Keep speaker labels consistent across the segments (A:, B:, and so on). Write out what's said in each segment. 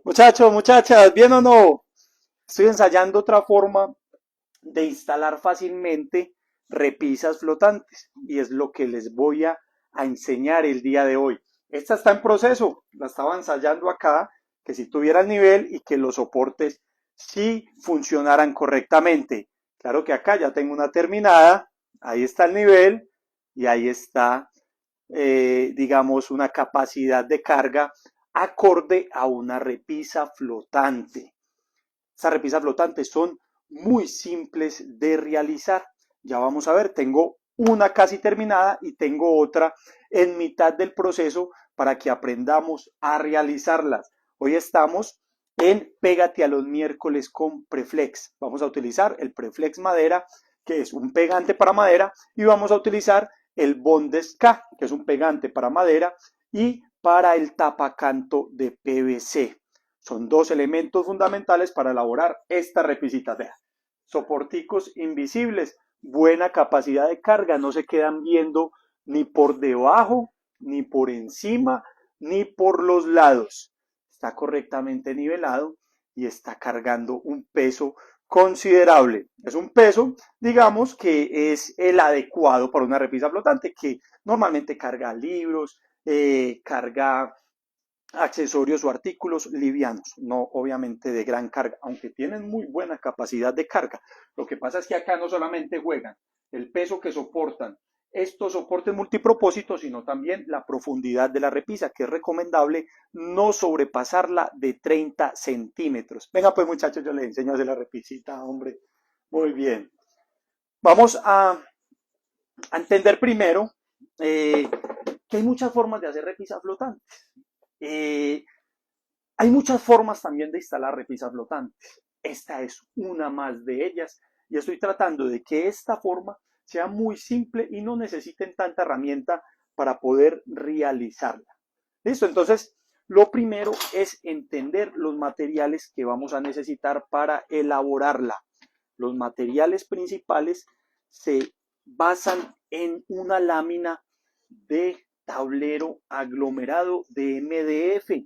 A: Muchachos, muchachas, ¿bien o no? Estoy ensayando otra forma de instalar fácilmente repisas flotantes y es lo que les voy a enseñar el día de hoy. Esta está en proceso, la estaba ensayando acá, que si tuviera el nivel y que los soportes sí funcionaran correctamente. Claro que acá ya tengo una terminada, ahí está el nivel y ahí está, digamos, una capacidad de carga acorde a una repisa flotante. Estas repisas flotantes son muy simples de realizar. Ya vamos a ver, tengo una casi terminada y tengo otra en mitad del proceso para que aprendamos a realizarlas. Hoy estamos en Pégate a los miércoles con Preflex. Vamos a utilizar el Preflex madera, que es un pegante para madera, y vamos a utilizar el Bondes K, que es un pegante para madera y para el tapacanto de PVC. Son dos elementos fundamentales para elaborar esta repisita. Vean, soporticos invisibles, buena capacidad de carga, no se quedan viendo ni por debajo, ni por encima, ni por los lados. Está correctamente nivelado y está cargando un peso considerable. Es un peso, digamos, que es el adecuado para una repisa flotante, que normalmente carga libros, carga accesorios o artículos livianos, no obviamente de gran carga, aunque tienen muy buena capacidad de carga. Lo que pasa es que acá no solamente juegan el peso que soportan estos soportes multipropósitos, sino también la profundidad de la repisa, que es recomendable no sobrepasarla de 30 centímetros. Venga pues muchachos, yo les enseño a hacer la repisita, hombre. Muy bien. Vamos a entender primero que hay muchas formas de hacer repisas flotantes. Eh, Hay muchas formas también de instalar repisas flotantes. Esta es una más de ellas y estoy tratando de que esta forma sea muy simple y no necesiten tanta herramienta para poder realizarla. ¿Listo? Entonces, lo primero es entender los materiales que vamos a necesitar para elaborarla. Los materiales principales se basan en una lámina de tablero aglomerado de MDF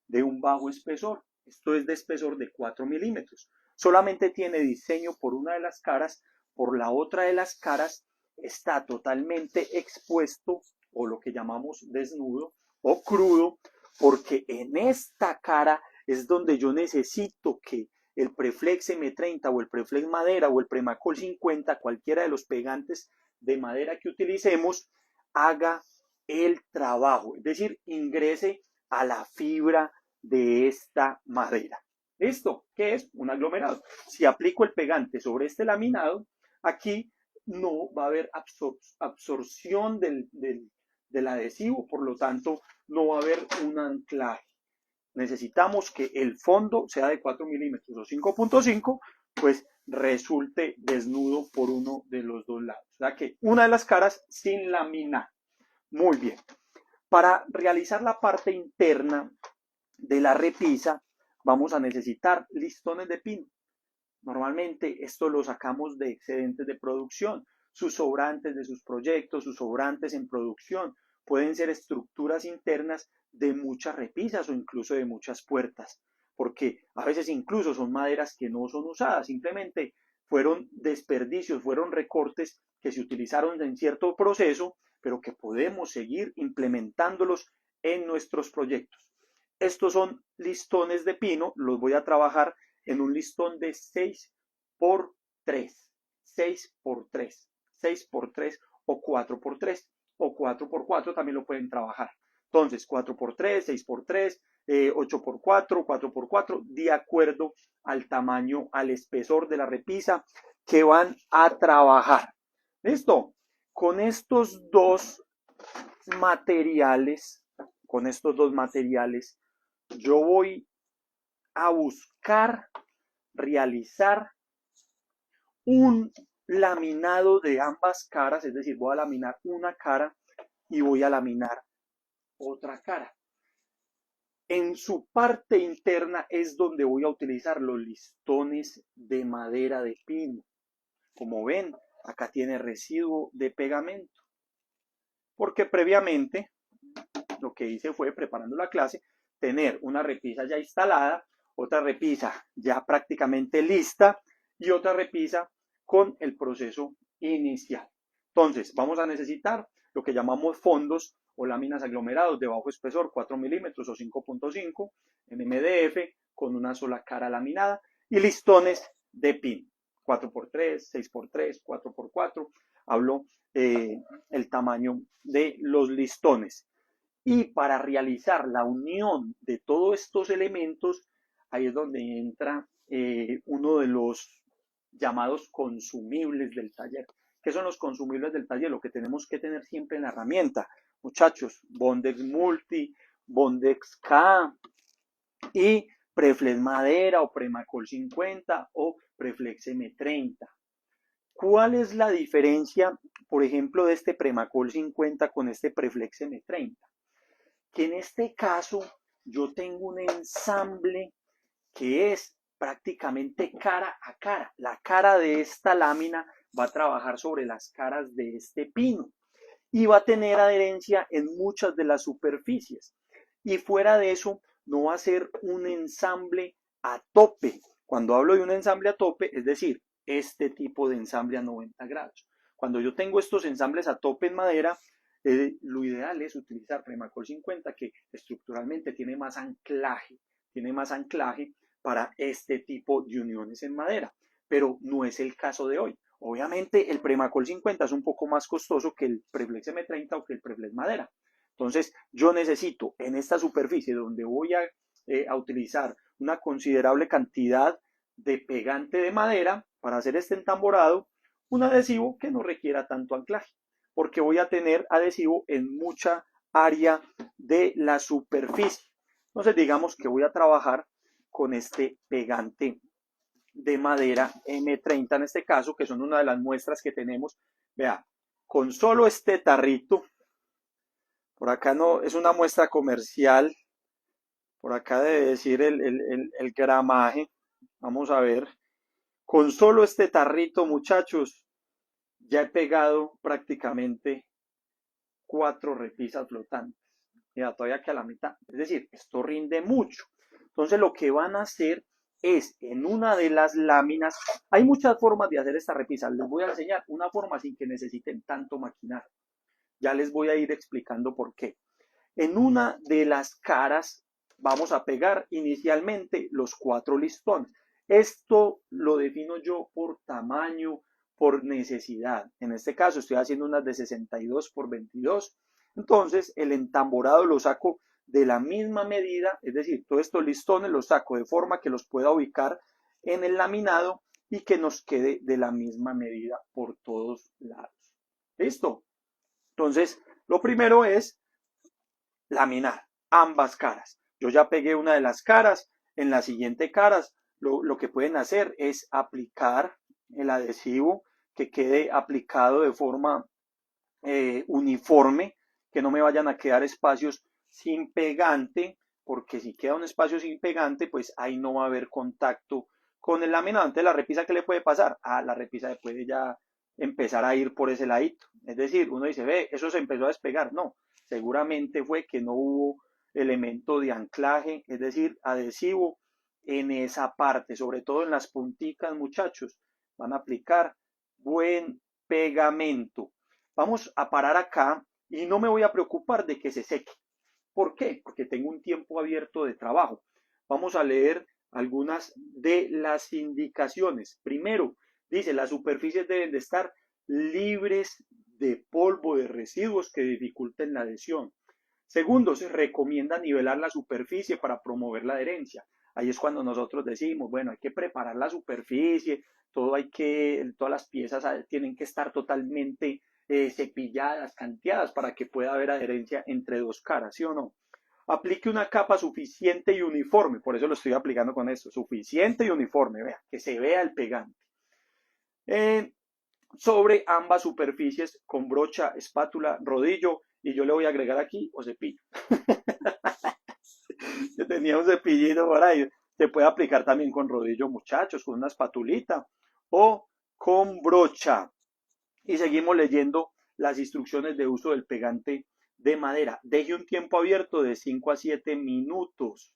A: de un bajo espesor. Esto es de espesor de 4 milímetros. Solamente tiene diseño por una de las caras, por la otra de las caras está totalmente expuesto o lo que llamamos desnudo o crudo, porque en esta cara es donde yo necesito que el Preflex M30 o el Preflex madera o el Premacol 50, cualquiera de los pegantes de madera que utilicemos, haga el trabajo, es decir, ingrese a la fibra de esta madera. ¿Listo? ¿Qué es? Un aglomerado. Si aplico el pegante sobre este laminado, aquí no va a haber absorción del adhesivo, por lo tanto no va a haber un anclaje. Necesitamos que el fondo sea de 4 milímetros o 5.5, pues resulte desnudo por uno de los dos lados. O sea que una de las caras sin laminar. Muy bien. Para realizar la parte interna de la repisa, vamos a necesitar listones de pino. Normalmente esto lo sacamos de excedentes de producción, sus sobrantes de sus proyectos, sus sobrantes en producción. Pueden ser estructuras internas de muchas repisas o incluso de muchas puertas, porque a veces incluso son maderas que no son usadas, simplemente fueron desperdicios, fueron recortes que se utilizaron en cierto proceso, pero que podemos seguir implementándolos en nuestros proyectos. Estos son listones de pino, los voy a trabajar en un listón de 6 por 3, 6 por 3, 6 por 3 o 4 por 3 o 4 por 4 también lo pueden trabajar. Entonces, 4 por 3, 6 por 3, 8 por 4, 4 por 4, de acuerdo al tamaño, al espesor de la repisa que van a trabajar. ¿Listo? Con estos dos materiales, con estos dos materiales, yo voy a buscar realizar un laminado de ambas caras, es decir, voy a laminar una cara y voy a laminar otra cara. En su parte interna es donde voy a utilizar los listones de madera de pino. Como ven, acá tiene residuo de pegamento, porque previamente lo que hice fue preparando la clase, tener una repisa ya instalada, otra repisa ya prácticamente lista y otra repisa con el proceso inicial. Entonces, vamos a necesitar lo que llamamos fondos o láminas aglomerados de bajo espesor, 4 milímetros o 5.5 en MDF con una sola cara laminada y listones de pin, 4x3, 6x3, 4x4. Hablo el tamaño de los listones. Y para realizar la unión de todos estos elementos, ahí es donde entra uno de los llamados consumibles del taller. ¿Qué son los consumibles del taller? Lo que tenemos que tener siempre en la herramienta. Muchachos, Bondex Multi, Bondex K y Preflex Madera o Premacol 50 o Preflex M30. ¿Cuál es la diferencia, por ejemplo, de este Premacol 50 con este Preflex M30? Que en este caso yo tengo un ensamble que es prácticamente cara a cara. La cara de esta lámina va a trabajar sobre las caras de este pino y va a tener adherencia en muchas de las superficies. Y fuera de eso, no va a ser un ensamble a tope. Cuando hablo de un ensamble a tope, es decir, este tipo de ensamble a 90 grados. Cuando yo tengo estos ensambles a tope en madera, lo ideal es utilizar Premacol 50, que estructuralmente tiene más anclaje para este tipo de uniones en madera, pero no es el caso de hoy. Obviamente el Premacol 50 es un poco más costoso que el Preflex M30 o que el Preflex Madera. Entonces yo necesito en esta superficie donde voy a utilizar una considerable cantidad de pegante de madera para hacer este entamborado, un adhesivo que no requiera tanto anclaje, porque voy a tener adhesivo en mucha área de la superficie. Entonces digamos que voy a trabajar con este pegante de madera M30 en este caso, que son una de las muestras que tenemos. Vea, con solo este tarrito, por acá no es una muestra comercial, por acá debe decir el gramaje, vamos a ver, con solo este tarrito, muchachos, ya he pegado prácticamente 4 repisas flotantes. Mira, todavía que a la mitad, es decir, esto rinde mucho. Entonces lo que van a hacer es en una de las láminas, hay muchas formas de hacer esta repisa, les voy a enseñar una forma sin que necesiten tanto maquinar, ya les voy a ir explicando por qué. En una de las caras vamos a pegar inicialmente los 4 listones, esto lo defino yo por tamaño, por necesidad, en este caso estoy haciendo unas de 62 por 22, entonces el entamborado lo saco de la misma medida, es decir, todos estos listones los saco de forma que los pueda ubicar en el laminado y que nos quede de la misma medida por todos lados. ¿Listo? Entonces, lo primero es laminar ambas caras. Yo ya pegué una de las caras, en la siguiente caras lo que pueden hacer es aplicar el adhesivo que quede aplicado de forma uniforme, que no me vayan a quedar espacios sin pegante, porque si queda un espacio sin pegante, pues ahí no va a haber contacto con el laminado. Antes la repisa, ¿qué le puede pasar? La repisa puede ya empezar a ir por ese ladito. Es decir, uno dice, ve, eso se empezó a despegar. No, seguramente fue que no hubo elemento de anclaje, es decir, adhesivo en esa parte, sobre todo en las punticas, muchachos. Van a aplicar buen pegamento. Vamos a parar acá y no me voy a preocupar de que se seque. ¿Por qué? Porque tengo un tiempo abierto de trabajo. Vamos a leer algunas de las indicaciones. Primero, dice, las superficies deben de estar libres de polvo, de residuos que dificulten la adhesión. Segundo, se recomienda nivelar la superficie para promover la adherencia. Ahí es cuando nosotros decimos, bueno, hay que preparar la superficie, todas las piezas tienen que estar totalmente cepilladas, canteadas para que pueda haber adherencia entre dos caras, ¿sí o no? Aplique una capa suficiente y uniforme, por eso lo estoy aplicando con esto, suficiente y uniforme, vea, que se vea el pegante. Sobre ambas superficies con brocha, espátula, rodillo, y yo le voy a agregar aquí o cepillo. Yo tenía un cepillito por ahí, se puede aplicar también con rodillo, muchachos, con una espatulita o con brocha. Y seguimos leyendo las instrucciones de uso del pegante de madera. Deje un tiempo abierto de 5 a 7 minutos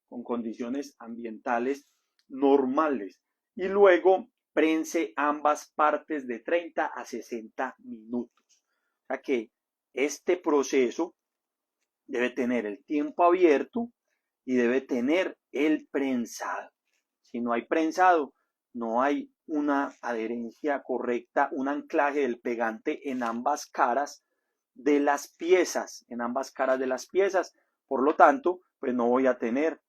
A: con condiciones ambientales normales y luego prense ambas partes de 30 a 60 minutos. O sea que este proceso debe tener el tiempo abierto y debe tener el prensado. Si no hay prensado, no hay una adherencia correcta, un anclaje del pegante en ambas caras de las piezas, Por lo tanto, pues no voy a tener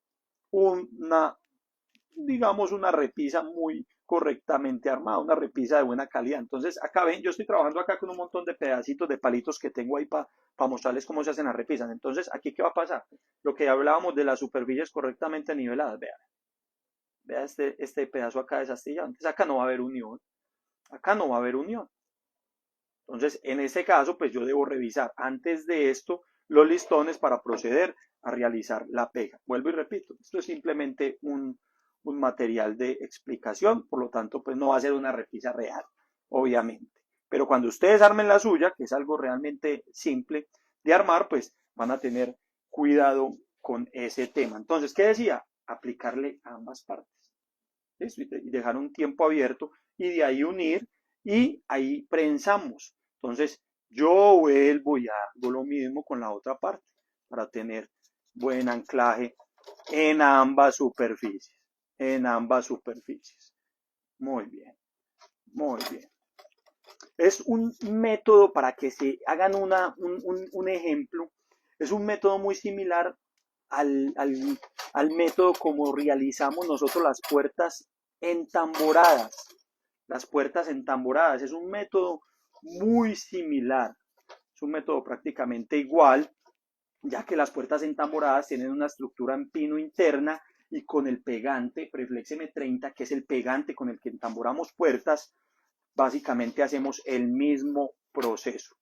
A: una, digamos, una repisa muy correctamente armada, una repisa de buena calidad. Entonces, acá ven, yo estoy trabajando acá con un montón de pedacitos de palitos que tengo ahí para mostrarles cómo se hacen las repisas. Entonces, aquí, ¿qué va a pasar? Lo que hablábamos de las superficies correctamente niveladas, vean. Vea este pedazo acá desastillado. Entonces, acá no va a haber unión. Acá no va a haber unión. Entonces, en este caso, pues yo debo revisar antes de esto los listones para proceder a realizar la pega. Vuelvo y repito, esto es simplemente un material de explicación, por lo tanto, pues no va a ser una repisa real, obviamente. Pero cuando ustedes armen la suya, que es algo realmente simple de armar, pues van a tener cuidado con ese tema. Entonces, ¿qué decía? Aplicarle a ambas partes. ¿Listo? Y dejar un tiempo abierto y de ahí unir y ahí prensamos. Entonces, yo vuelvo y hago lo mismo con la otra parte para tener buen anclaje en ambas superficies. Muy bien, muy bien. Es un método para que se hagan un ejemplo. Es un método muy similar al método como realizamos nosotros las puertas entamboradas. Las puertas entamboradas es un método muy similar. Es un método prácticamente igual, ya que las puertas entamboradas tienen una estructura en pino interna y con el pegante Preflex M30, que es el pegante con el que entamboramos puertas, básicamente hacemos el mismo proceso.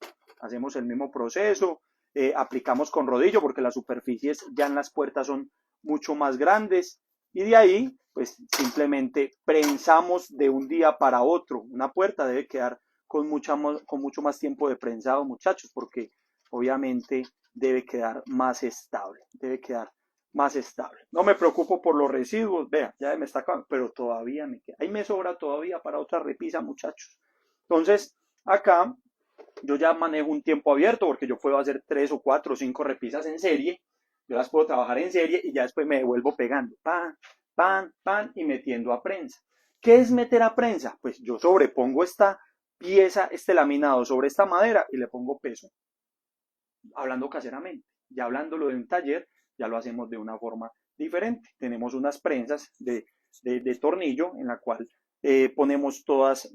A: Aplicamos con rodillo porque las superficies ya en las puertas son mucho más grandes y de ahí pues simplemente prensamos de un día para otro. Una puerta debe quedar con mucho más tiempo de prensado, muchachos, porque obviamente debe quedar más estable, No me preocupo por los residuos, vea, ya me está acabando, pero todavía me queda. Ahí me sobra todavía para otra repisa, muchachos. Entonces, acá yo ya manejo un tiempo abierto porque yo puedo hacer 3 o 4 o 5 repisas en serie. Yo las puedo trabajar en serie y ya después me devuelvo pegando, pan, pan, pan y metiendo a prensa. ¿Qué es meter a prensa? Pues yo sobrepongo esta pieza, este laminado sobre esta madera y le pongo peso. Hablando caseramente, ya hablándolo de un taller, ya lo hacemos de una forma diferente. Tenemos unas prensas de tornillo en la cual ponemos todas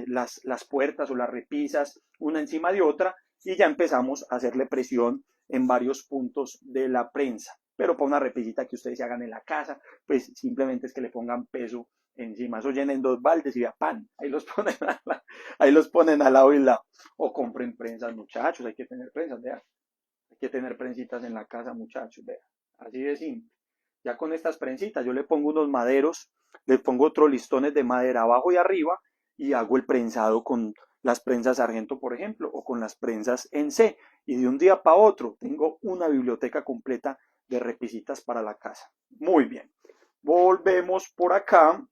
A: las puertas o las repisas una encima de otra y ya empezamos a hacerle presión en varios puntos de la prensa. Pero para una repisita que ustedes se hagan en la casa, pues simplemente es que le pongan peso encima. Eso llenen 2 baldes y ya pan, ahí los ponen al lado y al lado. O compren prensas, muchachos, hay que tener prensas, vean. Hay que tener prensitas en la casa, muchachos, vean. Así de simple. Ya con estas prensitas yo le pongo unos maderos, le pongo otros listones de madera abajo y arriba y hago el prensado con las prensas Sargento, por ejemplo, o con las prensas en C. Y de un día para otro tengo una biblioteca completa de repisitas para la casa. Muy bien. Volvemos por acá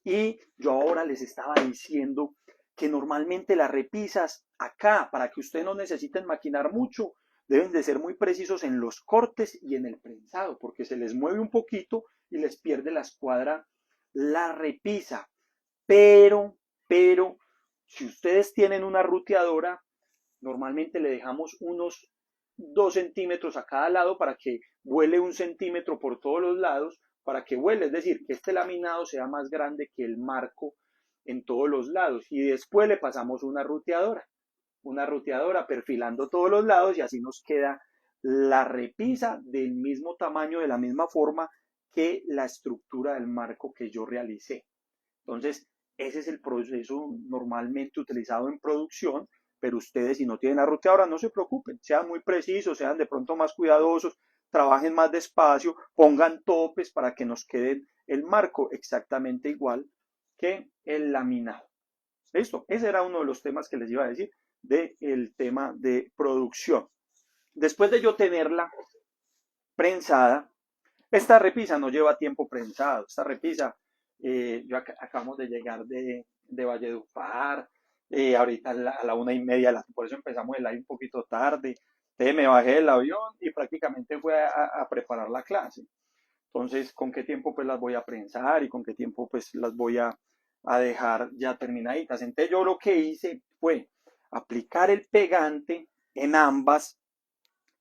A: y yo ahora les estaba diciendo que normalmente las repisas acá, para que ustedes no necesiten maquinar mucho, deben de ser muy precisos en los cortes y en el prensado, porque se les mueve un poquito y les pierde la escuadra la repisa. Pero, si ustedes tienen una ruteadora, normalmente le dejamos unos 2 centímetros a cada lado para que vuele 1 centímetro por todos los lados, para que vuele, es decir, que este laminado sea más grande que el marco en todos los lados. Y después le pasamos una ruteadora perfilando todos los lados y así nos queda la repisa del mismo tamaño, de la misma forma que la estructura del marco que yo realicé. Entonces, ese es el proceso normalmente utilizado en producción, pero ustedes si no tienen la ruteadora no se preocupen, sean muy precisos, sean de pronto más cuidadosos, trabajen más despacio, pongan topes para que nos quede el marco exactamente igual que el laminado. Listo, ese era uno de los temas que les iba a decir del tema de producción. Después de yo tenerla prensada, esta repisa no lleva tiempo prensado. Esta repisa, acabamos de llegar de Valledupar, ahorita a la 1:30, por eso empezamos el live un poquito tarde. Entonces me bajé del avión y prácticamente fui a preparar la clase. Entonces, ¿con qué tiempo pues las voy a prensar y con qué tiempo pues las voy a dejar ya terminaditas? Entonces yo lo que hice fue aplicar el pegante en ambas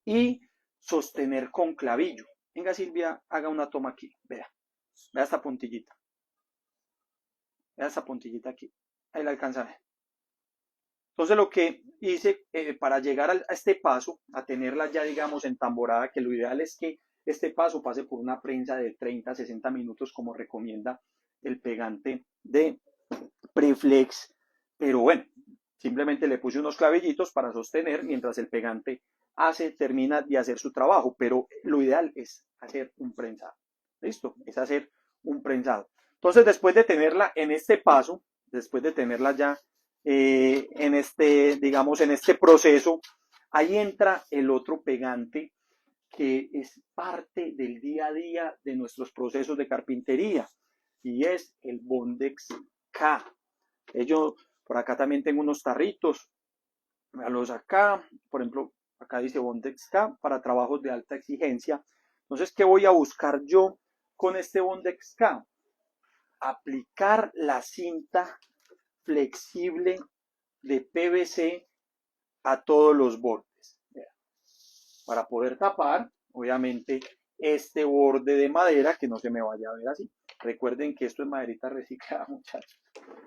A: y sostener con clavillo. Venga Silvia, haga una toma aquí, vea esta puntillita, vea esta puntillita aquí, ahí la alcanza a ver. Entonces lo que hice para llegar a este paso, a tenerla ya digamos entamborada, que lo ideal es que este paso pase por una prensa de 30 a 60 minutos como recomienda el pegante de Preflex, pero bueno, simplemente le puse unos clavillitos para sostener mientras el pegante termina de hacer su trabajo, pero lo ideal es hacer un prensado. ¿Listo? Es hacer un prensado. Entonces, después de tenerla en este paso, después de tenerla ya en este proceso, ahí entra el otro pegante que es parte del día a día de nuestros procesos de carpintería y es el Bondex K. Yo por acá también tengo unos tarritos, a los acá, por ejemplo, acá dice Bondex K para trabajos de alta exigencia. Entonces, ¿qué voy a buscar yo con este Bondex K? Aplicar la cinta flexible de PVC a todos los bordes. Para poder tapar, obviamente, este borde de madera que no se me vaya a ver así. Recuerden que esto es maderita reciclada, muchachos.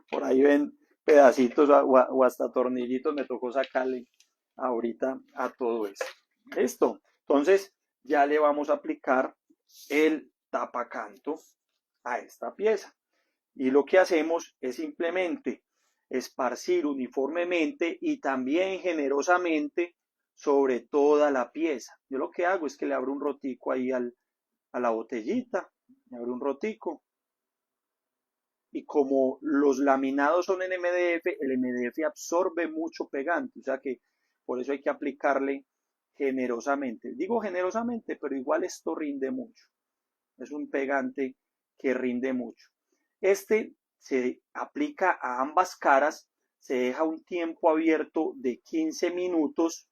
A: Por ahí ven pedacitos o hasta tornillitos, me tocó sacarle ahorita a todo eso. Listo. Entonces, ya le vamos a aplicar el tapacanto a esta pieza. Y lo que hacemos es simplemente esparcir uniformemente y también generosamente sobre toda la pieza. Yo lo que hago es que le abro un rotico ahí a la botellita, le abro un rotico. Y como los laminados son en MDF, el MDF absorbe mucho pegante, o sea que por eso hay que aplicarle generosamente. Digo generosamente, pero igual esto rinde mucho. Es un pegante que rinde mucho. Este se aplica a ambas caras, se deja un tiempo abierto de 15 minutos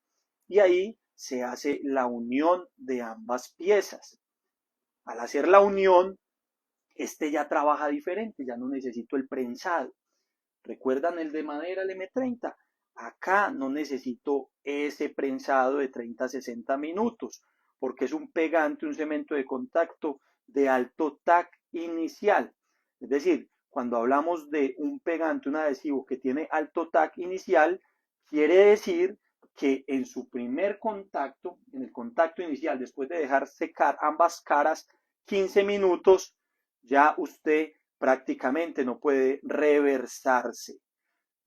A: y ahí se hace la unión de ambas piezas. Al hacer la unión, este ya trabaja diferente, ya no necesito el prensado. ¿Recuerdan el de madera, el M30? Acá no necesito ese prensado de 30 a 60 minutos, porque es un pegante, un cemento de contacto de alto TAC inicial. Es decir, cuando hablamos de un pegante, un adhesivo que tiene alto TAC inicial, quiere decir que en su primer contacto, en el contacto inicial, después de dejar secar ambas caras 15 minutos, ya usted prácticamente no puede reversarse.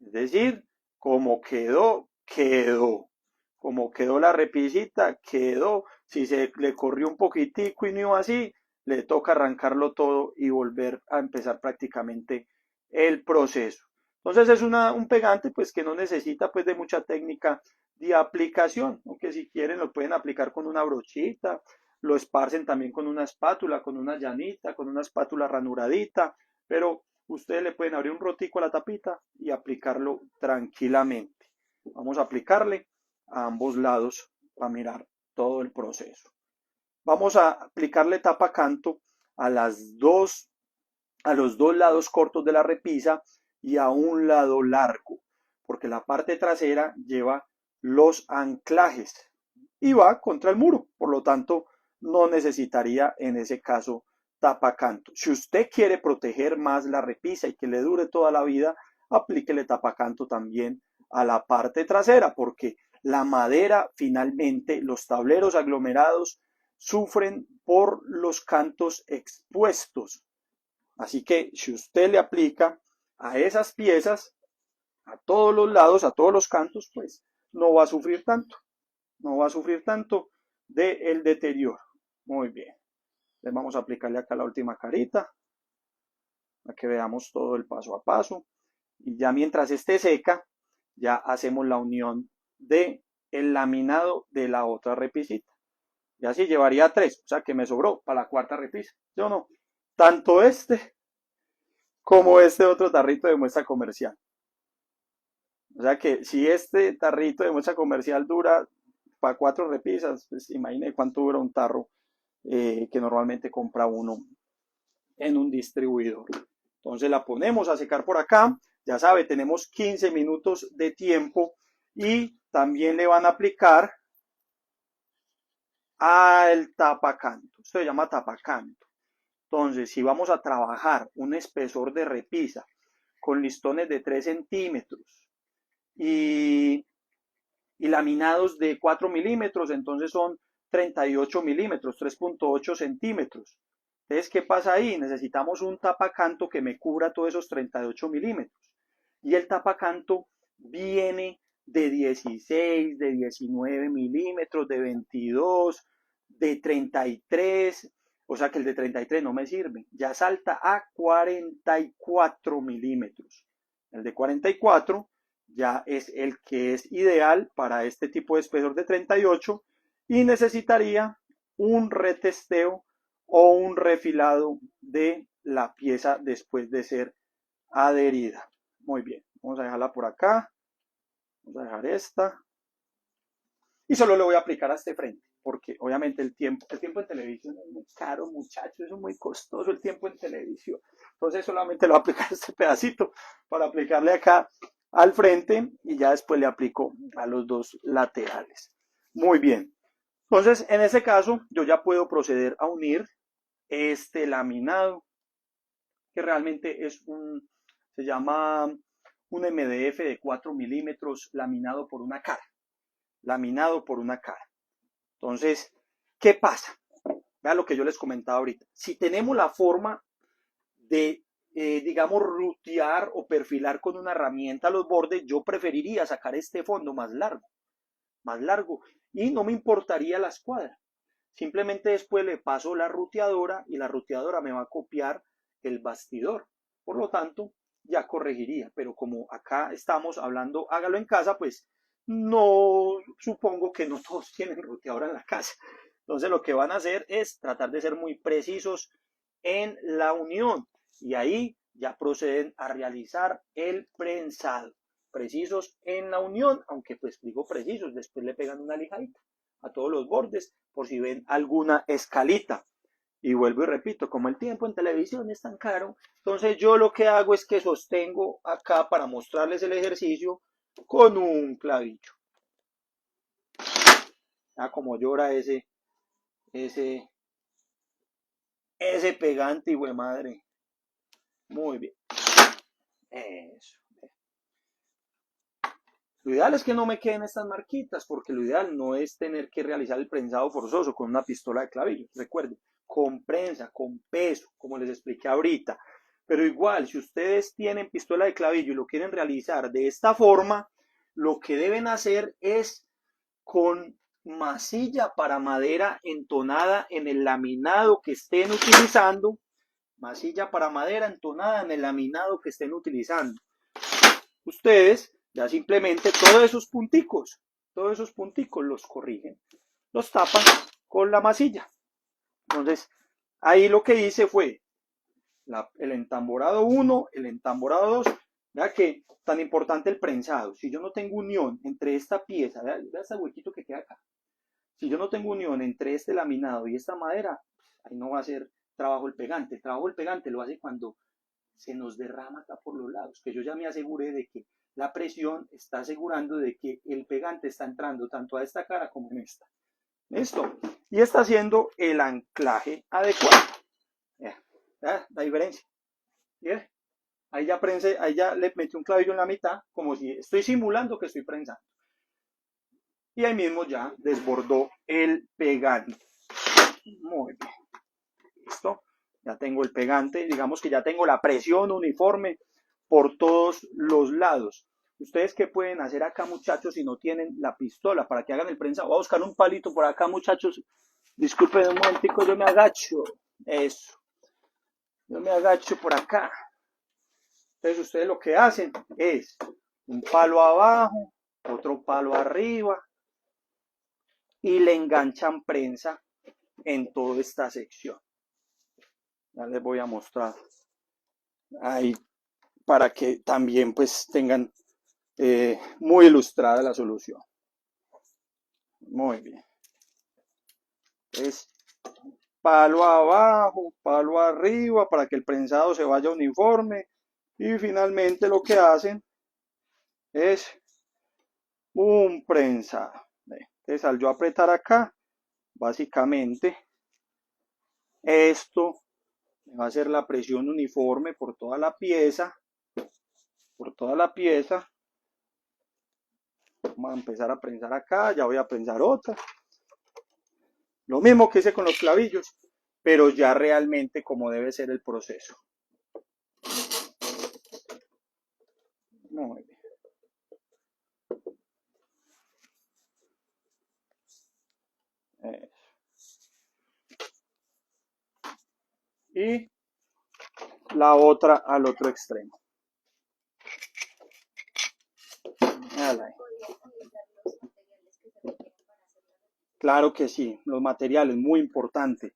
A: Es decir, como quedó, quedó. Como quedó la repisita, quedó. Si se le corrió un poquitico y no iba así, le toca arrancarlo todo y volver a empezar prácticamente el proceso. Entonces es un pegante pues que no necesita pues de mucha técnica de aplicación, aunque si quieren lo pueden aplicar con una brochita, lo esparcen también con una espátula, con una llanita, con una espátula ranuradita, pero ustedes le pueden abrir un rotico a la tapita y aplicarlo tranquilamente. Vamos a aplicarle a ambos lados para mirar todo el proceso. Vamos a aplicarle tapacanto a los dos lados cortos de la repisa y a un lado largo, porque la parte trasera lleva los anclajes y va contra el muro, por lo tanto no necesitaría en ese caso tapacanto. Si usted quiere proteger más la repisa y que le dure toda la vida, aplíquele tapacanto también a la parte trasera, porque la madera finalmente, los tableros aglomerados sufren por los cantos expuestos. Así que si usted le aplica a esas piezas, a todos los lados, a todos los cantos, pues no va a sufrir tanto. No va a sufrir tanto del deterioro. Muy bien. Les vamos a aplicarle acá la última carita, para que veamos todo el paso a paso. Y ya mientras esté seca, ya hacemos la unión de el laminado de la otra repisita. Y así llevaría 3, o sea que me sobró para la cuarta repisa. ¿Yo no? Tanto este como este otro tarrito de muestra comercial. O sea que si este tarrito de muestra comercial dura para 4 repisas, pues imagine cuánto dura un tarro que normalmente compra uno en un distribuidor. Entonces la ponemos a secar por acá. Ya sabe, tenemos 15 minutos de tiempo y también le van a aplicar al tapacanto. Esto se llama tapacanto. Entonces, si vamos a trabajar un espesor de repisa con listones de 3 centímetros y laminados de 4 milímetros, entonces son 38 milímetros, 3.8 centímetros. Entonces, ¿qué pasa ahí? Necesitamos un tapacanto que me cubra todos esos 38 milímetros. Y el tapacanto viene de 16, de 19 milímetros, de 22, de 33, o sea que el de 33 no me sirve, ya salta a 44 milímetros. El de 44 ya es el que es ideal para este tipo de espesor de 38 y necesitaría un retesteo o un refilado de la pieza después de ser adherida. Muy bien, vamos a dejarla por acá, vamos a dejar esta y solo le voy a aplicar a este frente porque obviamente el tiempo en televisión es muy caro, muchachos, es muy costoso el tiempo en televisión. Entonces solamente le voy a aplicar este pedacito para aplicarle acá al frente y ya después le aplico a los dos laterales. Muy bien. Entonces, en ese caso, yo ya puedo proceder a unir este laminado, que realmente es se llama un MDF de 4 milímetros laminado por una cara. Laminado por una cara. Entonces, ¿qué pasa? Vean lo que yo les comentaba ahorita. Si tenemos la forma de, digamos, rutear o perfilar con una herramienta los bordes, yo preferiría sacar este fondo más largo, y no me importaría la escuadra. Simplemente después le paso la ruteadora y la ruteadora me va a copiar el bastidor. Por lo tanto, ya corregiría. Pero como acá estamos hablando, hágalo en casa, pues no supongo que no todos tienen ruteadora en la casa. Entonces lo que van a hacer es tratar de ser muy precisos en la unión y ahí ya proceden a realizar el prensado. Precisos en la unión, aunque pues digo precisos, después le pegan una lijadita a todos los bordes por si ven alguna escalita. Y vuelvo y repito, como el tiempo en televisión es tan caro, entonces yo lo que hago es que sostengo acá para mostrarles el ejercicio con un clavillo. Ah, como llora ese pegante, hijo de madre. Muy bien. Eso. Lo ideal es que no me queden estas marquitas, porque lo ideal no es tener que realizar el prensado forzoso con una pistola de clavillo. Recuerden, con prensa, con peso, como les expliqué ahorita. Pero igual, si ustedes tienen pistola de clavillo y lo quieren realizar de esta forma, lo que deben hacer es con masilla para madera entonada en el laminado que estén utilizando. Masilla para madera entonada en el laminado que estén utilizando. Ustedes ya simplemente todos esos punticos los corrigen, los tapan con la masilla. Entonces, ahí lo que hice fue el entamborado 1, el entamborado 2. Vea que tan importante el prensado. Si yo no tengo unión entre esta pieza, vea ese huequito que queda acá. Si yo no tengo unión entre este laminado y esta madera, ahí no va a ser trabajo el pegante. El trabajo del pegante lo hace cuando se nos derrama acá por los lados, que yo ya me aseguré de que la presión está asegurando de que el pegante está entrando tanto a esta cara como en esta. ¿Listo? Y está haciendo el anclaje adecuado. La diferencia. ¿Yeah? Ahí ya prensé, ahí ya le metí un clavillo en la mitad, como si estoy simulando que estoy prensando. Y ahí mismo ya desbordó el pegante. Muy bien. ¿Listo? Ya tengo el pegante, digamos que ya tengo la presión uniforme por todos los lados. ¿Ustedes qué pueden hacer acá, muchachos, si no tienen la pistola para que hagan el prensado? Voy a buscar un palito por acá, muchachos. Disculpen un momentico, yo me agacho. Eso. Yo me agacho por acá. Entonces ustedes lo que hacen es un palo abajo, otro palo arriba, y le enganchan prensa en toda esta sección. Ya les voy a mostrar ahí para que también pues tengan muy ilustrada la solución. Muy bien. Es palo abajo, palo arriba para que el prensado se vaya uniforme, y finalmente lo que hacen es un prensado. Entonces al yo apretar acá, básicamente esto va a hacer la presión uniforme por toda la pieza, Vamos a empezar a prensar acá, ya voy a prensar otra. Lo mismo que hice con los clavillos, pero ya realmente como debe ser el proceso. Muy bien. Y la otra al otro extremo. Claro que sí, los materiales, muy importante.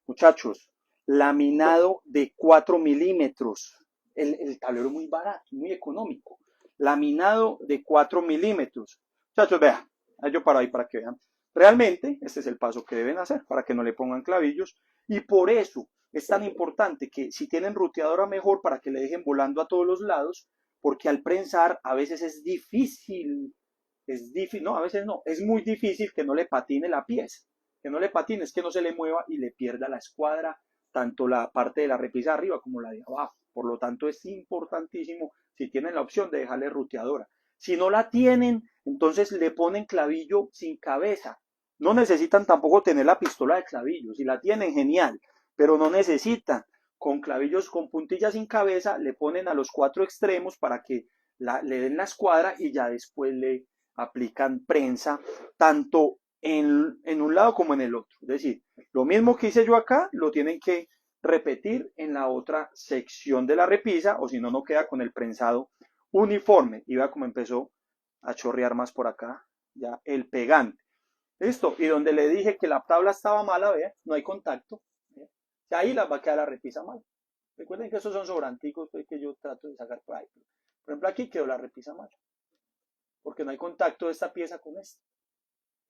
A: Muchachos, laminado de 4 milímetros. El tablero muy barato, muy económico. Laminado de 4 milímetros. Muchachos, vean, yo paro ahí para que vean. Realmente, este es el paso que deben hacer para que no le pongan clavillos. Y por eso es tan importante que si tienen ruteadora mejor para que le dejen volando a todos los lados, porque al prensar a veces no, a veces no, es muy difícil que no le patine la pieza, que no le patine, es que no se le mueva y le pierda la escuadra, tanto la parte de la repisa de arriba como la de abajo. Por lo tanto, es importantísimo, si tienen la opción, de dejarle ruteadora. Si no la tienen, entonces le ponen clavillo sin cabeza. No necesitan tampoco tener la pistola de clavillo. Si la tienen, genial, pero no necesitan. Con clavillos con puntillas sin cabeza, le ponen a los 4 extremos para que le den la escuadra y ya después le aplican prensa tanto en un lado como en el otro. Es decir, lo mismo que hice yo acá, lo tienen que repetir en la otra sección de la repisa, o si no, no queda con el prensado uniforme. Y vea cómo empezó a chorrear más por acá, ya el pegante. Listo, y donde le dije que la tabla estaba mala, vea, no hay contacto, ¿ve? Ahí la va a quedar la repisa mal. Recuerden que esos son sobranticos pues, que yo trato de sacar por ahí. Por ejemplo, aquí quedó la repisa mal, porque no hay contacto de esta pieza con esta.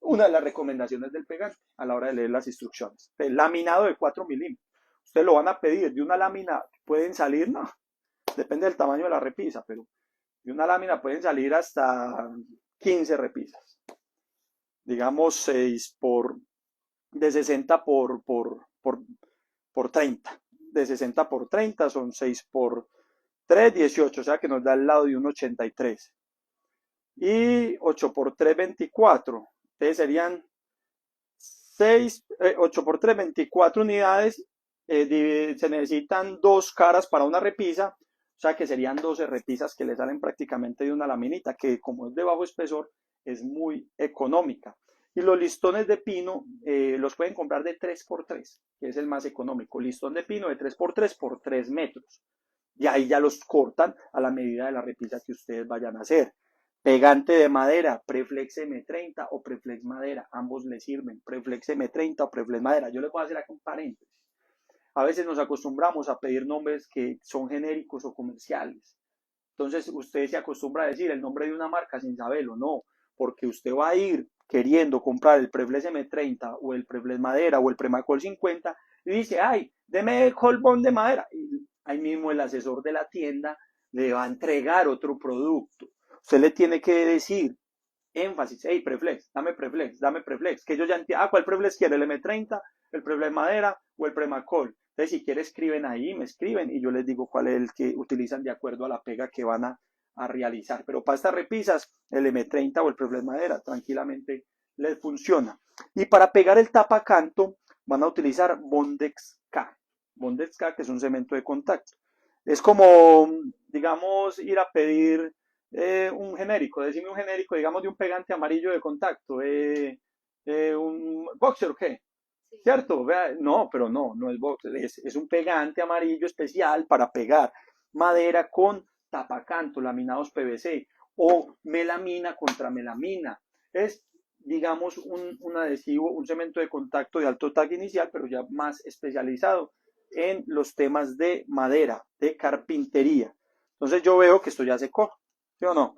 A: Una de las recomendaciones del pegante a la hora de leer las instrucciones. El laminado de 4 milímetros. Ustedes lo van a pedir de una lámina, pueden salir, no, depende del tamaño de la repisa, pero de una lámina pueden salir hasta 15 repisas. Digamos 6 de 60 por 30. De 60 por 30 son 6 por 3, 18, o sea que nos da el lado de un 83. Y 8 por 3, 24. Entonces serían 8 por 3, 24 unidades. Se necesitan 2 caras para una repisa, o sea que serían 12 repisas que le salen prácticamente de una laminita, que como es de bajo espesor, es muy económica. Y los listones de pino los pueden comprar de 3x3, que es el más económico. Listón de pino de 3x3 por 3 metros. Y ahí ya los cortan a la medida de la repisa que ustedes vayan a hacer. Pegante de madera, Preflex M30 o Preflex madera, ambos le sirven. Preflex M30 o Preflex madera. Yo les voy a hacer aquí un paréntesis. A veces nos acostumbramos a pedir nombres que son genéricos o comerciales. Entonces usted se acostumbra a decir el nombre de una marca sin saberlo, no, porque usted va a ir queriendo comprar el Preflex M30 o el Preflex madera o el Premacol 50 y dice, ay, deme colbón de madera. Y ahí mismo el asesor de la tienda le va a entregar otro producto. Usted le tiene que decir, énfasis, hey, Preflex, dame Preflex, que ellos ya entiendan, ¿cuál Preflex quiere? ¿El M30, el Preflex madera o el Premacol? Entonces, si quieren, escriben ahí, me escriben y yo les digo cuál es el que utilizan de acuerdo a la pega que van a realizar. Pero para estas repisas, el M30 o el Preflex madera tranquilamente les funciona. Y para pegar el tapacanto, van a utilizar Bondex K. Bondex K, que es un cemento de contacto. Es como, digamos, ir a pedir un genérico, decime un genérico, digamos, de un pegante amarillo de contacto, un boxer o qué, ¿cierto? No, pero no es boxer, es un pegante amarillo especial para pegar madera con tapacanto, laminados PVC. o melamina contra melamina. Es, digamos, un adhesivo, un cemento de contacto de alto tag inicial, pero ya más especializado en los temas de madera, de carpintería. Entonces yo veo que esto ya secó, ¿sí o no?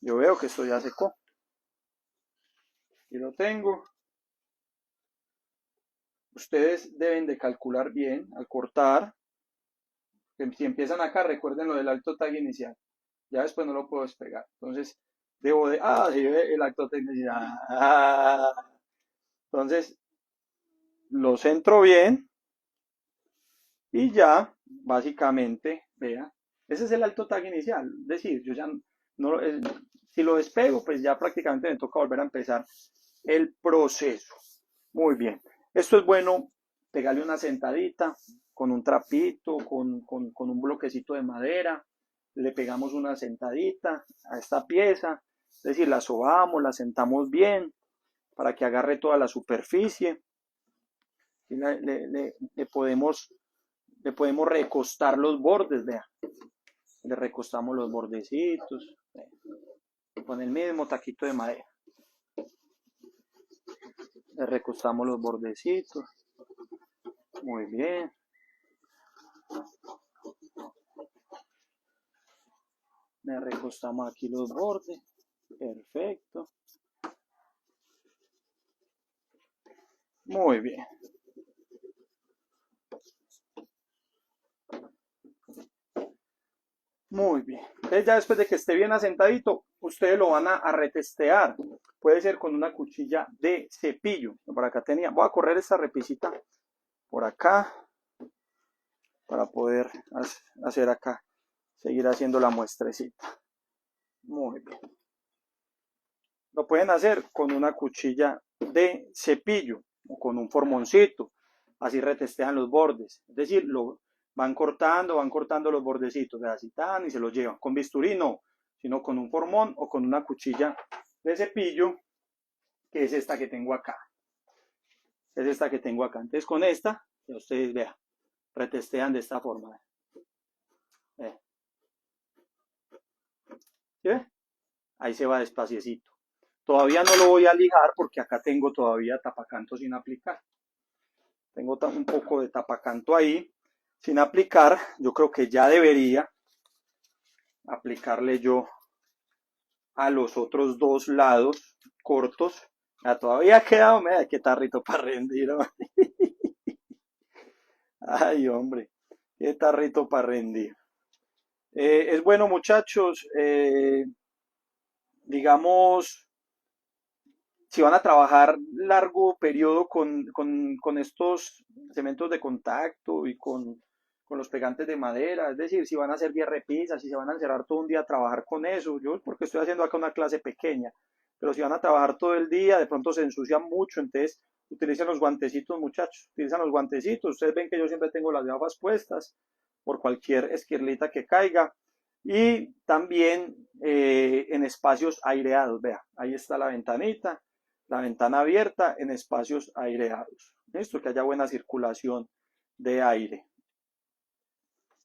A: Yo veo que esto ya secó. Y lo tengo. Ustedes deben de calcular bien al cortar. Si empiezan acá, recuerden lo del alto tag inicial. Ya después no lo puedo despegar. Entonces, debo de... Ah, sí, el alto tag inicial. Ah. Entonces, lo centro bien. Y ya, básicamente, vea, ese es el alto tag inicial. Es decir, yo ya no, si lo despego, pues ya prácticamente me toca volver a empezar el proceso. Muy bien. Esto es bueno pegarle una sentadita con un trapito, con un bloquecito de madera. Le pegamos una sentadita a esta pieza. Es decir, la sobamos, la sentamos bien para que agarre toda la superficie. Y le podemos recostar los bordes, vea. Le recostamos los bordecitos, vea, con el mismo taquito de madera. Le recostamos los bordecitos. Muy bien. Le recostamos aquí los bordes. Perfecto. Muy bien. Muy bien. Entonces ya después de que esté bien asentadito, ustedes lo van a retestear. Puede ser con una cuchilla de cepillo. Por acá tenía. Voy a correr esta repisita por acá para poder hacer acá. Seguir haciendo la muestrecita. Muy bien. Lo pueden hacer con una cuchilla de cepillo o con un formoncito. Así retestean los bordes. Es decir, lo van cortando los bordecitos. Así tan y se los llevan. Con bisturí no, sino con un formón o con una cuchilla de cepillo, que es esta que tengo acá. Es esta que tengo acá. Entonces con esta, ya ustedes vean, retestean de esta forma. ¿Sí ve? Ahí se va despaciecito. Todavía no lo voy a lijar porque acá tengo todavía tapacanto sin aplicar. Tengo un poco de tapacanto ahí sin aplicar. Yo creo que ya debería aplicarle yo a los otros dos lados cortos. Ya todavía ha quedado, mira, qué tarrito para rendir. Ay, hombre, qué tarrito para rendir. Es bueno, muchachos, digamos, si van a trabajar largo periodo con estos cementos de contacto y con los pegantes de madera, es decir, si van a hacer repisas, si se van a encerrar todo un día a trabajar con eso, yo porque estoy haciendo acá una clase pequeña, pero si van a trabajar todo el día, de pronto se ensucian mucho, entonces utilicen los guantecitos, muchachos, utilizan los guantecitos, ustedes ven que yo siempre tengo las gafas puestas por cualquier esquirlita que caiga, y también en espacios aireados, vea, ahí está la ventanita, la ventana abierta en espacios aireados. Listo, que haya buena circulación de aire.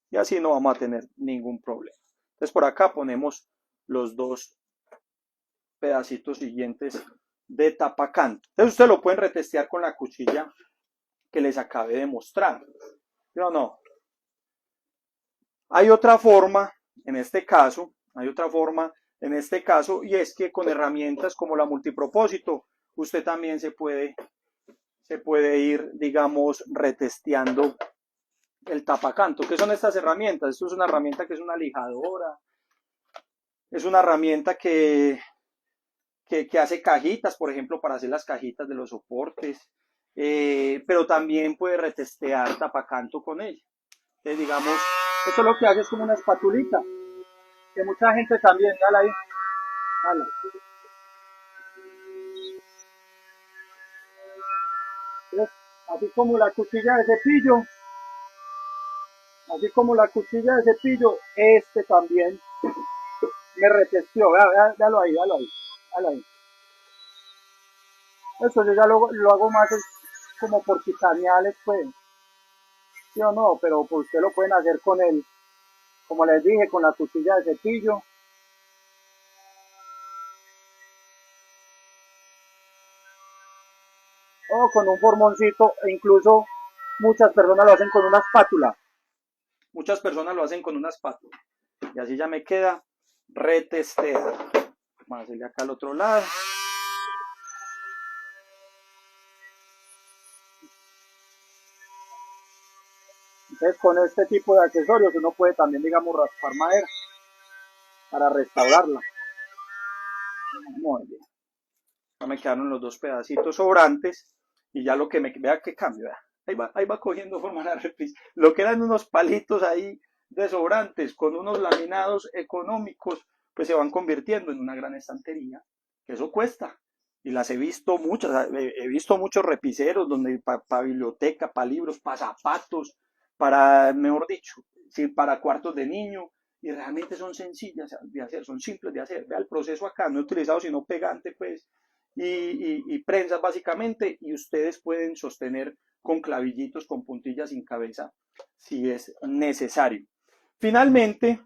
A: Y así no vamos a tener ningún problema. Entonces por acá ponemos los dos pedacitos siguientes de tapacanto. Entonces ustedes lo pueden retestear con la cuchilla que les acabé de mostrar. ¿Sí o no? Hay otra forma, en este caso, y es que con herramientas como la multipropósito, usted también se puede ir, digamos, retesteando el tapacanto. ¿Qué son estas herramientas? Esto es una herramienta que es una lijadora, es una herramienta que hace cajitas, por ejemplo, para hacer las cajitas de los soportes, pero también puede retestear tapacanto con ella. Entonces, digamos, esto lo que hace es como una espatulita, que mucha gente también, dale ahí, dale. ¿Ves? Así como la cuchilla de cepillo, este también me retesteó, véalo ahí, véalo ahí. Esto yo ya lo hago más como por titanales, pues, sí o no, pero pues ustedes lo pueden hacer con el, como les dije, con la cuchilla de cepillo, o con un formoncito, e incluso muchas personas lo hacen con una espátula. Muchas personas lo hacen con una espátula. Y así ya me queda retesteada. Vamos a hacerle acá al otro lado. Entonces con este tipo de accesorios uno puede también, digamos, raspar madera para restaurarla. Muy bien. Ya me quedaron los dos pedacitos sobrantes y ya lo que me vea que cambio. Ahí va cogiendo forma la repisa. Lo que eran unos palitos ahí de sobrantes con unos laminados económicos, pues se van convirtiendo en una gran estantería. Que eso cuesta. Y las he visto muchas, he visto muchos repiseros donde para biblioteca, para libros, para zapatos, para, mejor dicho, sí, para cuartos de niño, y realmente son sencillas de hacer, son simples de hacer. Vea el proceso acá, no he utilizado sino pegante, pues, y prensas básicamente, y ustedes pueden sostener con clavillitos, con puntillas sin cabeza, si es necesario. Finalmente,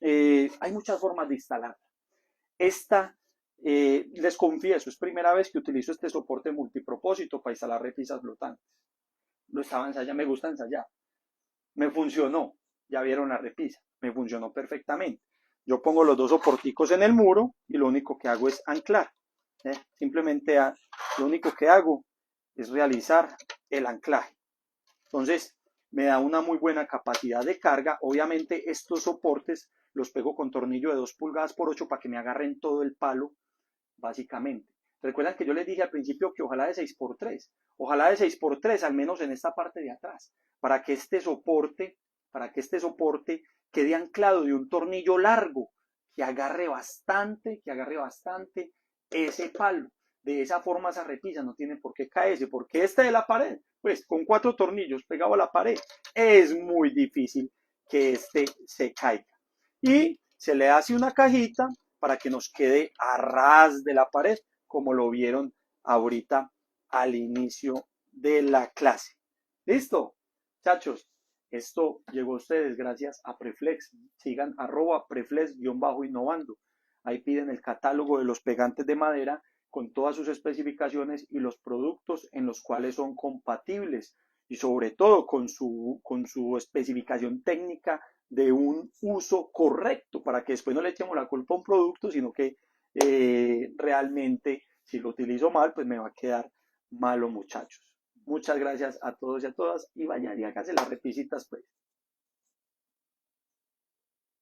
A: hay muchas formas de instalar. Esta, les confieso, es primera vez que utilizo este soporte multipropósito para instalar repisas flotantes. Lo estaba ensayando, me gusta ensayar. Me funcionó, ya vieron la repisa, me funcionó perfectamente. Yo pongo los dos soporticos en el muro y lo único que hago es anclar. Simplemente lo único que hago es realizar el anclaje. Entonces, me da una muy buena capacidad de carga. Obviamente, estos soportes los pego con tornillo de 2 pulgadas por 8 para que me agarren todo el palo, básicamente. Recuerdan que yo les dije al principio que ojalá de 6x3, ojalá de 6x3, al menos en esta parte de atrás, para que este soporte, quede anclado de un tornillo largo que agarre bastante ese palo. De esa forma esa repisa no tiene por qué caerse, porque este de la pared, pues con 4 tornillos pegado a la pared, es muy difícil que este se caiga. Y se le hace una cajita para que nos quede a ras de la pared, como lo vieron ahorita al inicio de la clase. ¿Listo? Chachos, esto llegó a ustedes gracias a Preflex. Sigan @preflex_innovando. Ahí piden el catálogo de los pegantes de madera con todas sus especificaciones y los productos en los cuales son compatibles y sobre todo con su especificación técnica de un uso correcto para que después no le echemos la culpa a un producto, sino que realmente si lo utilizo mal, pues me va a quedar malo, muchachos. Muchas gracias a todos y a todas y vayan y háganse las repisitas, pues.